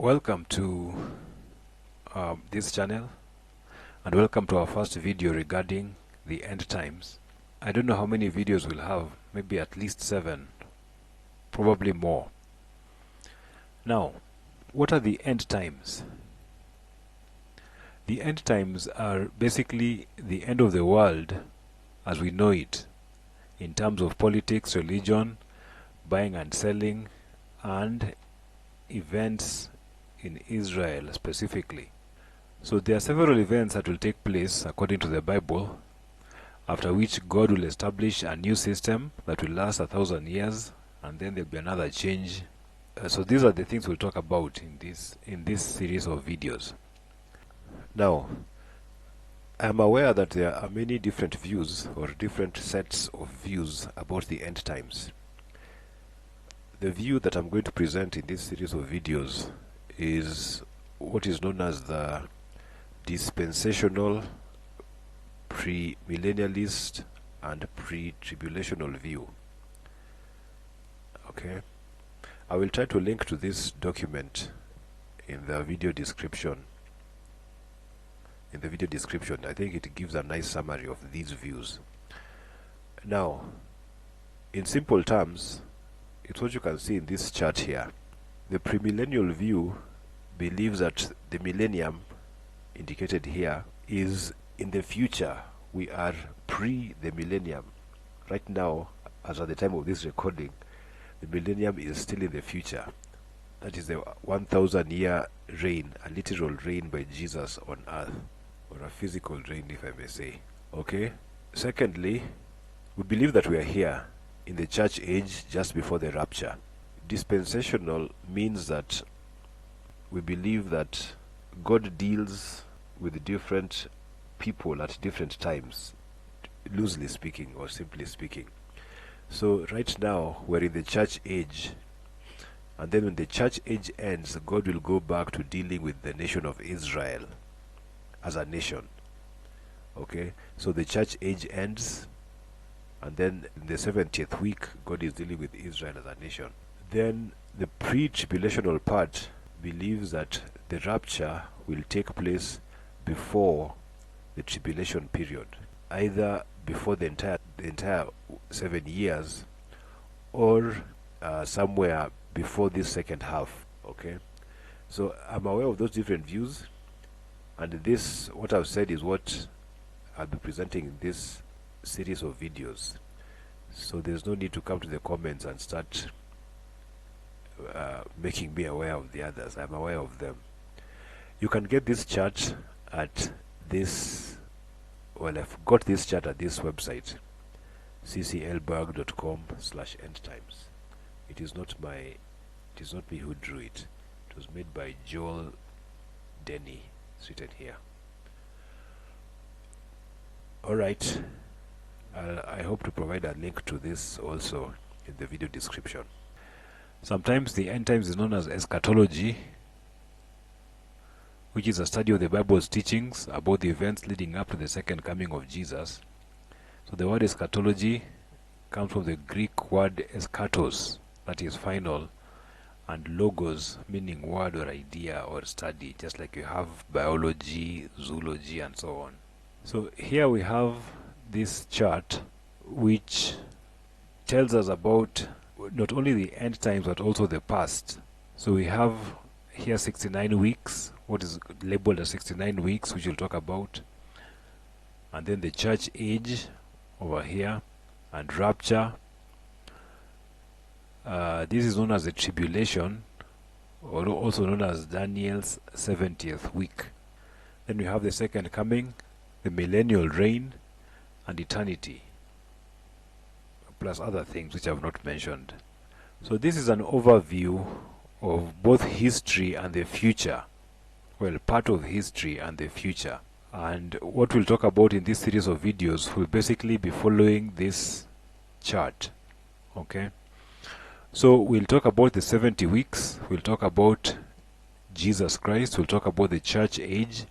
Welcome to this channel, and welcome to our first video regarding the end times. I don't know how many videos we'll have, maybe at least 7, probably more. Now, what are the end times? The end times are basically the end of the world as we know it, in terms of politics, religion, buying and selling, and events in Israel specifically. So there are several events that will take place according to the Bible, after which God will establish a new system that will last 1,000 years, and then there'll be another change. So these are the things we'll talk about in this series of videos. Now, I'm aware that there are many different views or different sets of views about the end times. The view that I'm going to present in this series of videos is what is known as the dispensational, premillennialist, and pre-tribulational view. Okay, I will try to link to this document in the video description. I think it gives a nice summary of these views. Now, in simple terms, it's what you can see in this chart here. The premillennial view believes that the millennium, indicated here, is in the future. We are pre the millennium. Right now, as at the time of this recording, the millennium is still in the future. That is the 1,000-year reign, a literal reign by Jesus on earth, or a physical reign, if I may say. Okay. Secondly, we believe that we are here in the church age just before the rapture. Dispensational means that we believe that God deals with different people at different times, loosely speaking or simply speaking. So right now we're in the church age, and then when the church age ends, God will go back to dealing with the nation of Israel as a nation. Okay, so the church age ends, and then in the 70th week God is dealing with Israel as a nation. Then the pre-tribulational part believes that the rapture will take place before the tribulation period, either before the entire 7 years, or somewhere before this second half. Okay, so I'm aware of those different views, and this, what I've said, is what I'll be presenting in this series of videos. So there's no need to come to the comments and start making me aware of the others. I'm aware of them. You can get this chart at this, well, I've got this chart at this website, cclberg.com/endtimes. It is not me who drew it. It was made by Joel Denny. It's written here. Alright, I hope to provide a link to this also in the video description. Sometimes the end times is known as eschatology, which is a study of the Bible's teachings about the events leading up to the second coming of Jesus. So the word eschatology comes from the Greek word eschatos, that is final, and logos, meaning word or idea or study, just like you have biology, zoology, and so on. So here we have this chart which tells us about not only the end times but also the past. So we have here 69 weeks, what is labeled as 69 weeks, which we'll talk about, and then the church age over here, and rapture. This is known as the tribulation, or also known as Daniel's 70th week. Then we have the second coming, the millennial reign, and eternity, plus other things which I have not mentioned. So this is an overview of both history and the future. Well, part of history and the future. And what we'll talk about in this series of videos will basically be following this chart. Okay, so we'll talk about the 70 weeks, we'll talk about Jesus Christ, we'll talk about the church age,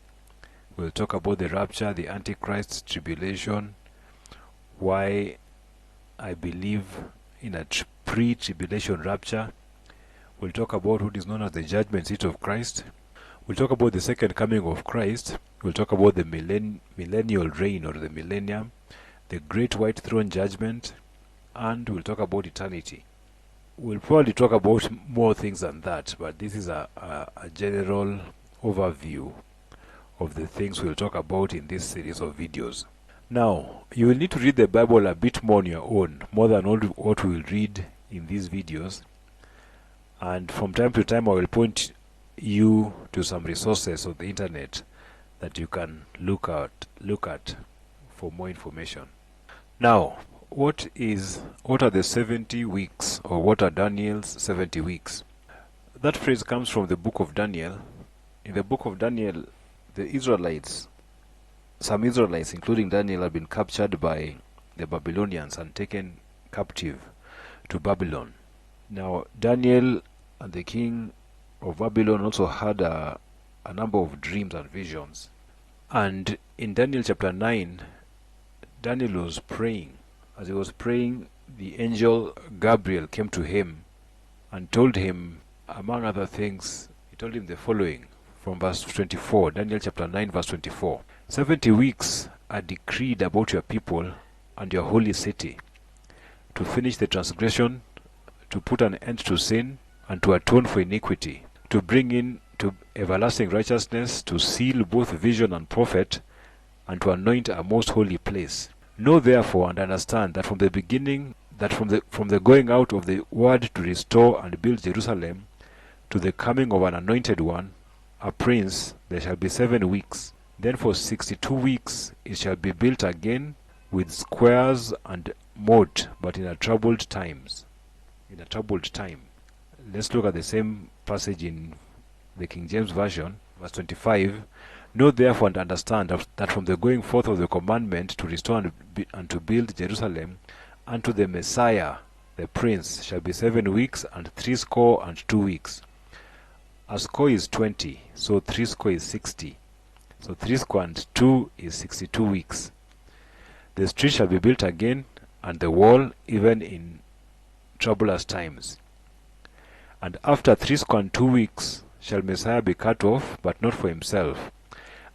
we'll talk about the rapture, the Antichrist, tribulation, why I believe in a pre-tribulation rapture. We'll talk about what is known as the judgment seat of Christ. We'll talk about the second coming of Christ. We'll talk about the millennial reign or the millennium, the great white throne judgment, and we'll talk about eternity. We'll probably talk about more things than that, but this is a general overview of the things we'll talk about in this series of videos. Now, you will need to read the Bible a bit more on your own, more than what we will read in these videos. And from time to time, I will point you to some resources on the internet that you can look at for more information. Now, what are the 70 weeks, or what are Daniel's 70 weeks? That phrase comes from the book of Daniel. In the book of Daniel, some Israelites, including Daniel, have been captured by the Babylonians and taken captive to Babylon. Now, Daniel and the king of Babylon also had a number of dreams and visions. And in Daniel chapter 9, Daniel was praying. As he was praying, the angel Gabriel came to him and told him, among other things, he told him the following from verse 24, Daniel chapter 9 verse 24. 70 weeks are decreed about your people and your holy city, to finish the transgression, to put an end to sin, and to atone for iniquity, to bring in to everlasting righteousness, to seal both vision and prophet, and to anoint a most holy place. Know therefore and understand that from the beginning, that from the going out of the word to restore and build Jerusalem, to the coming of an anointed one, a prince, there shall be 7 weeks. Then for 62 weeks it shall be built again with squares and moat, but in a troubled time. Let's look at the same passage in the King James Version, verse 25. Know therefore and understand that from the going forth of the commandment to restore and to build Jerusalem unto the Messiah, the Prince, shall be 7 weeks and 62 weeks. A score is 20, so 60 is 60. So 62 is 62 weeks. The street shall be built again, and the wall even in troublous times. And after 62 weeks shall Messiah be cut off, but not for himself.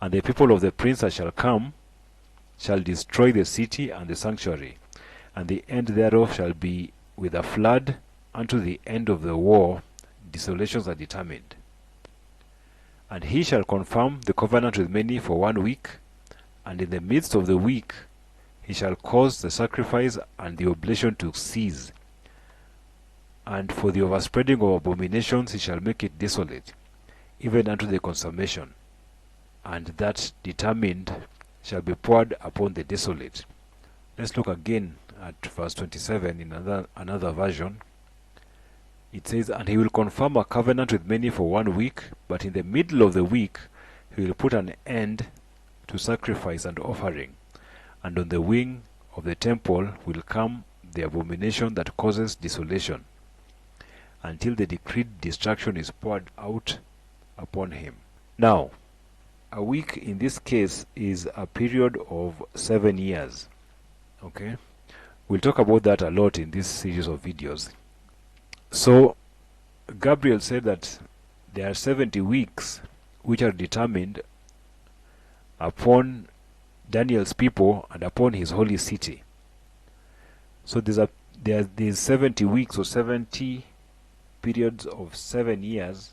And the people of the prince that shall come shall destroy the city and the sanctuary, and the end thereof shall be with a flood. Unto the end of the war desolations are determined. And he shall confirm the covenant with many for 1 week, and in the midst of the week he shall cause the sacrifice and the oblation to cease. And for the overspreading of abominations he shall make it desolate, even unto the consummation. And that determined shall be poured upon the desolate. Let's look again at verse 27 in another version. It says, and he will confirm a covenant with many for 1 week, but in the middle of the week he will put an end to sacrifice and offering, and on the wing of the temple will come the abomination that causes desolation, until the decreed destruction is poured out upon him. Now, a week in this case is a period of 7 years. Okay? We'll talk about that a lot in this series of videos. So, Gabriel said that there are 70 weeks which are determined upon Daniel's people and upon his holy city. So there are these 70 weeks or 70 periods of 7 years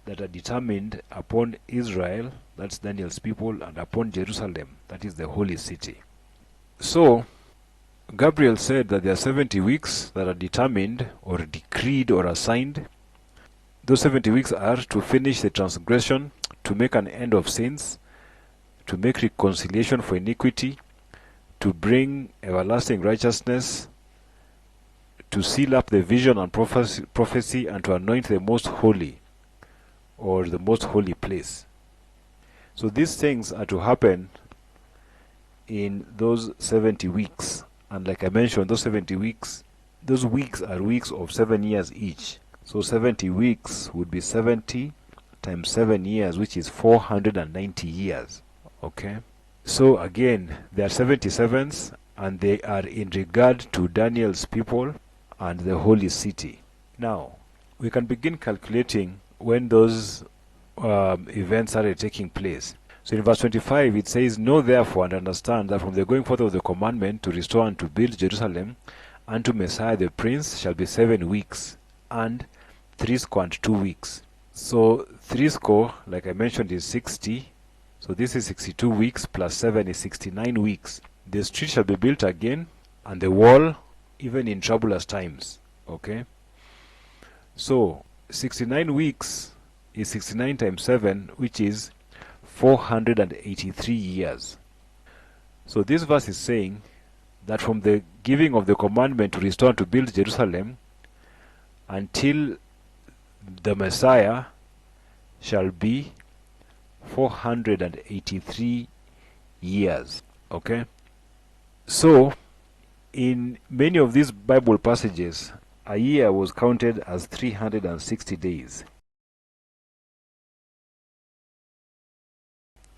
that are determined upon Israel, that's Daniel's people, and upon Jerusalem, that is the holy city. So, Gabriel said that there are 70 weeks that are determined or decreed or assigned. Those 70 weeks are to finish the transgression, to make an end of sins, to make reconciliation for iniquity, to bring everlasting righteousness, to seal up the vision and prophecy, and to anoint the most holy or the most holy place. So these things are to happen in those 70 weeks. And like I mentioned, those 70 weeks, those weeks are weeks of 7 years each. So 70 weeks would be 70 times 7 years, which is 490 years. Okay? So again, there are 77s, and they are in regard to Daniel's people and the holy city. Now, we can begin calculating when those events started taking place. So in verse 25 it says, "Know therefore and understand that from the going forth of the commandment to restore and to build Jerusalem unto Messiah the Prince shall be 7 weeks and 62 weeks." So 60, like I mentioned, is 60. So this is 62 weeks plus 7 is 69 weeks. The street shall be built again and the wall even in troublous times. Okay. So 69 weeks is 69 times 7, which is 483 years. So this verse is saying that from the giving of the commandment to restore and to build Jerusalem until the Messiah shall be 483 years. Okay? So, in many of these Bible passages, a year was counted as 360 days.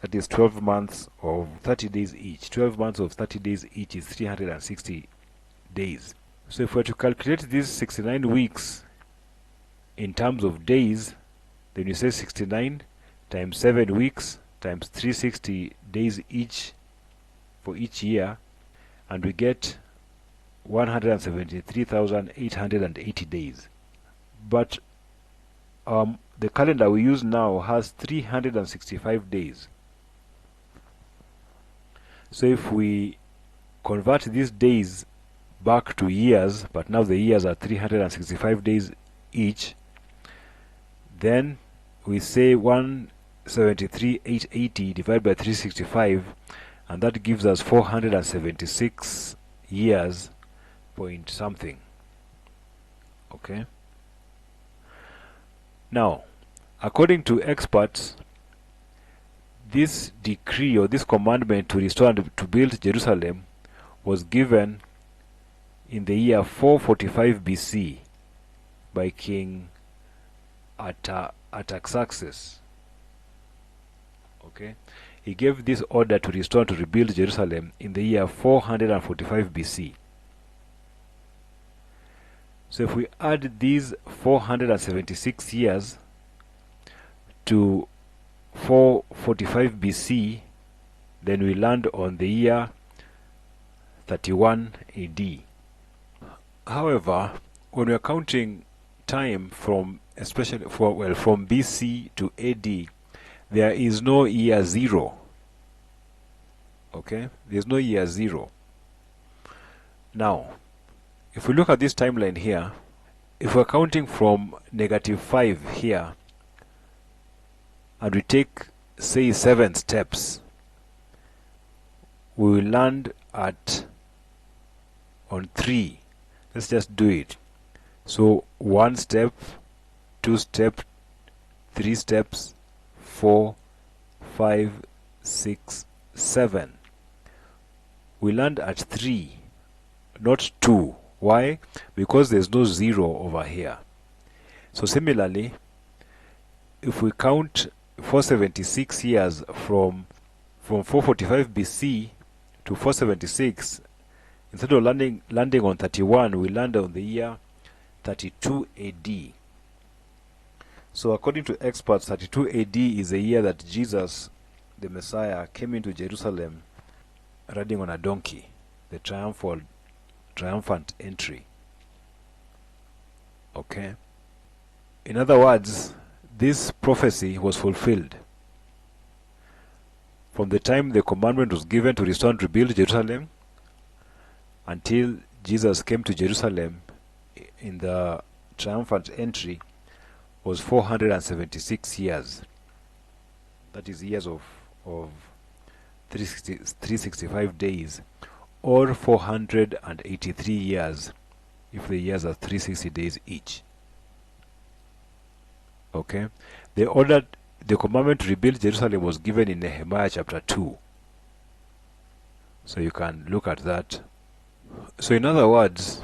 That is 12 months of 30 days each. 12 months of 30 days each is 360 days. So if we were to calculate these 69 weeks in terms of days, then you say 69 times 7 weeks times 360 days each for each year, and we get 173,880 days. But the calendar we use now has 365 days. So if we convert these days back to years, but now the years are 365 days each, then we say 173,880 divided by 365, and that gives us 476 years point something. Okay. Now, according to experts, this decree or this commandment to restore and to build Jerusalem was given in the year 445 BC by King Artaxerxes. Okay, he gave this order to restore and to rebuild Jerusalem in the year 445 BC. So if we add these 476 years to 445 BC, then we land on the year 31 AD. However, when we are counting time from from BC to AD, there is no year 0. Okay, there's no year 0. Now, if we look at this timeline here, if we're counting from -5 here, and we take, say, 7 steps, we will land on 3. Let's just do it. So 1 step, 2 steps, 3 steps, 4, 5, 6, 7. We land at 3, not 2. Why? Because there's no 0 over here. So similarly, if we count 476 years from 445 BC to 476, instead of landing on 31, we land on the year 32 AD. So according to experts, 32 AD is the year that Jesus, the Messiah, came into Jerusalem riding on a donkey, the triumphant entry. Okay? In other words, this prophecy was fulfilled from the time the commandment was given to restore and rebuild Jerusalem until Jesus came to Jerusalem in the triumphant entry was 476 years. That is years of 365 days, or 483 years if the years are 360 days each. Okay, the commandment to rebuild Jerusalem was given in Nehemiah chapter 2. So you can look at that. So in other words,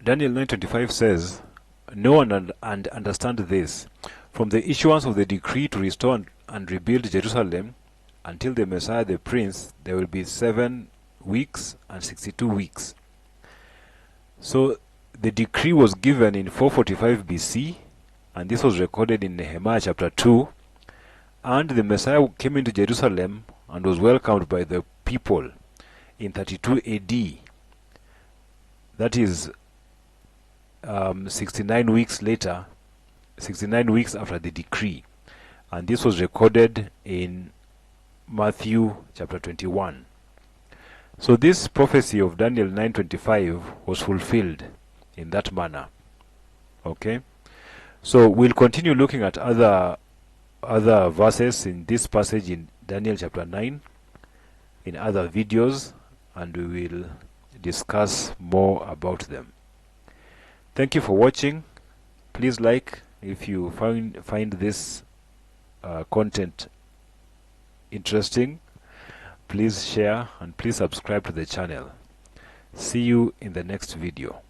Daniel 9:25 says, "Know and understand this. From the issuance of the decree to restore and rebuild Jerusalem until the Messiah the Prince, there will be 7 weeks and 62 weeks." So the decree was given in 445 BC, and this was recorded in Nehemiah chapter 2. And the Messiah came into Jerusalem and was welcomed by the people in 32 AD. That is 69 weeks later, 69 weeks after the decree. And this was recorded in Matthew chapter 21. So this prophecy of Daniel 9:25 was fulfilled in that manner. Okay? So we'll continue looking at other verses in this passage in Daniel chapter 9 in other videos, and we will discuss more about them. Thank you for watching. Please like if you find this content interesting. Please share and please subscribe to the channel. See you in the next video.